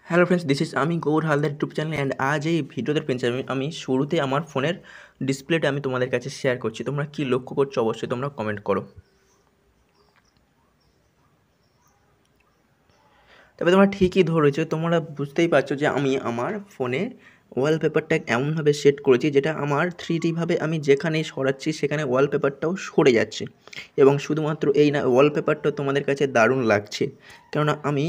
Hello friends, this is আমি Gour Haldar YouTube channel and আজ এই ভিডিওতে ফ্রেন্ডস আমি শুরুতে আমার ফোনের ডিসপ্লেটা আমি তোমাদের কাছে শেয়ার করছি। তোমরা কি লক্ষ্য করছো অবশ্যই তোমরা কমেন্ট করো। তবে তোমরা ঠিকই ধরেছো, তোমরা বুঝতেই পারছো যে আমি আমার ফোনে ওয়ালপেপারটা এমনভাবে সেট করেছি যেটা আমার 3D ভাবে আমি যেখানেই সরাচ্ছি সেখানে ওয়ালপেপারটাও সরে যাচ্ছে। এবং শুধুমাত্র এই না, ওয়ালপেপারটা তোমাদের কাছে দারুণ লাগছে, কেননা আমি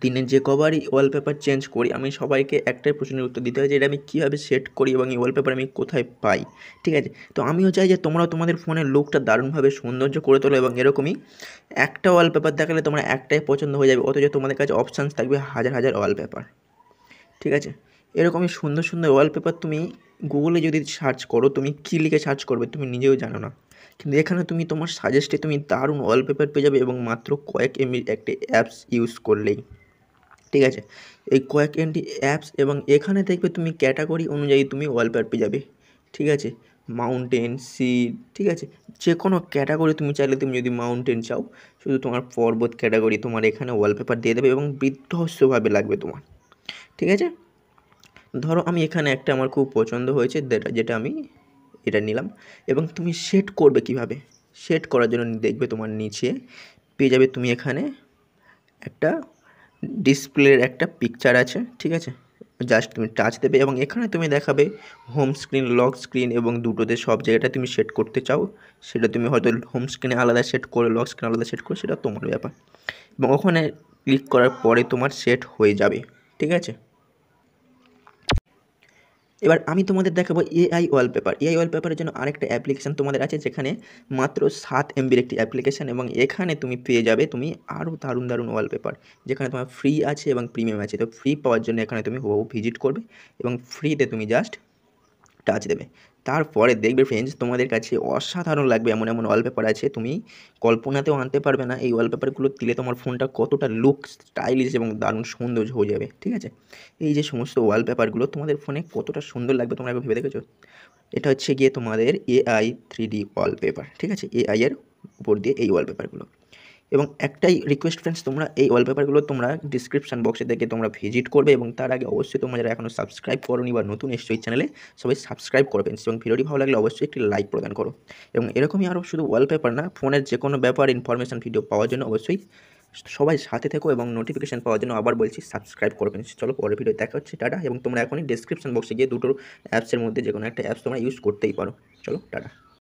দিনে যে কবারই ওয়ালপেপার চেঞ্জ করি আমি সবাইকে একটাই প্রশ্নের উত্তর দিতে হয় যে এটা আমি কীভাবে সেট করি এবং এই ওয়ালপেপার আমি কোথায় পাই। ঠিক আছে, তো আমিও চাই যে তোমরাও তোমাদের ফোনের লুকটা দারুণভাবে সৌন্দর্য করে তোলো এবং এরকমই একটা ওয়ালপেপার দেখালে তোমরা একটাই পছন্দ হয়ে যাবে, অথচ তোমাদের কাছে অপশানস থাকবে হাজার হাজার ওয়ালপেপার। ঠিক আছে, এরকমই সুন্দর সুন্দর ওয়ালপেপার তুমি গুগলে যদি সার্চ করো, তুমি কী লিখে সার্চ করবে তুমি নিজেও জানো না, কিন্তু এখানে তুমি তোমার সাজেস্টে তুমি দারুণ ওয়ালপেপার পেয়ে যাবে এবং মাত্র কয়েক এমবির একটি অ্যাপস ইউজ করলেই। ঠিক আছে, এই কয়েক এমবি অ্যাপস এবং এখানে দেখবে তুমি ক্যাটাগরি অনুযায়ী তুমি ওয়ালপেপার পেয়ে যাবে। ঠিক আছে, মাউন্টেন, সি, ঠিক আছে, যে কোনো ক্যাটাগরি তুমি চাইলে, তুমি যদি মাউন্টেন চাও শুধু তোমার পর্বত ক্যাটাগরি তোমার এখানে ওয়ালপেপার দিয়ে দেবে এবং বিধ্বস্তভাবে লাগবে তোমার। ঠিক আছে, ধরো আমি এখানে একটা আমার খুব পছন্দ হয়েছে যেটা আমি এটা নিলাম। এবং তুমি সেট করবে কিভাবে, সেট করার জন্য দেখবে তোমার নিচে পেয়ে যাবে তুমি এখানে একটা ডিসপ্লের একটা পিকচার আছে। ঠিক আছে, জাস্ট তুমি টাচ দেবে এবং এখানে তুমি দেখাবে হোম স্ক্রিন, লক স্ক্রিন এবং দুটোতে সব জায়গাটা তুমি সেট করতে চাও সেটা তুমি হয়তো হোম স্ক্রিনে আলাদা সেট করে লক স্ক্রিন আলাদা সেট করে, সেটা তোমার ব্যাপার। এবং ওখানে ক্লিক করার পরে তোমার সেট হয়ে যাবে। ঠিক আছে, এবার আমি তোমাদের দেখাবো এআই ওয়ালপেপার। এআই ওয়ালপেপারের জন্য আরেকটা অ্যাপ্লিকেশান তোমাদের আছে, যেখানে মাত্র 7 এমবির একটি অ্যাপ্লিকেশান এবং এখানে তুমি পেয়ে যাবে তুমি আরও দারুণ দারুণ ওয়ালপেপার, যেখানে তোমার ফ্রি আছে এবং প্রিমিয়াম আছে। তো ফ্রি পাওয়ার জন্য এখানে তুমি হুবহু ভিজিট করবে এবং ফ্রিতে তুমি জাস্ট টাচ দেবে। তারপরে দেখবে ফ্রেন্ডস তোমাদের কাছে অসাধারণ লাগবে, এমন এমন ওয়ালপেপার আছে তুমি কল্পনাতেও আনতে পারবে না এই ওয়ালপেপারগুলো দিলে তোমার ফোনটা কতটা লুক স্টাইলিশ এবং দারুণ সৌন্দর্য হয়ে যাবে। ঠিক আছে, এই যে সমস্ত ওয়ালপেপারগুলো তোমাদের ফোনে কতটা সুন্দর লাগবে তোমরা একবার ভেবে দেখেছো? এটা হচ্ছে গিয়ে তোমাদের এআই 3D ওয়ালপেপার। ঠিক আছে, এআই এর উপর দিয়ে এই ওয়ালপেপারগুলো। এবং একটাই রিকোয়েস্ট ফ্রেন্ডস, তোমরা এই ওয়ালপেপারগুলো তোমরা ডিসক্রিপশন বক্সে থেকে তোমরা ভিজিট করবে এবং তার আগে অবশ্যই তোমরা যারা এখনও সাবস্ক্রাইব করোনি বা নতুন এসছো এই চ্যানেলে সবাই সাবস্ক্রাইব করবেন এবং ভিডিওটি ভালো লাগলে অবশ্যই একটি লাইক প্রদান করো। এবং এরকমই আরও শুধু ওয়ালপেপার না, ফোনের যে কোনো ব্যাপার ইনফরমেশান ভিডিও পাওয়ার জন্য অবশ্যই সবাই সাথে থেকো এবং নোটিফিকেশান পাওয়ার জন্য আবার বলছি সাবস্ক্রাইব করবেন। চলো পরের ভিডিও দেখা হচ্ছে, টাটা। এবং তোমরা এখনই ডিসক্রিপশন বক্সে গিয়ে দুটো অ্যাপসের মধ্যে যে কোনো একটা অ্যাপস তোমরা ইউজ করতেই পারো। চলো টাটা।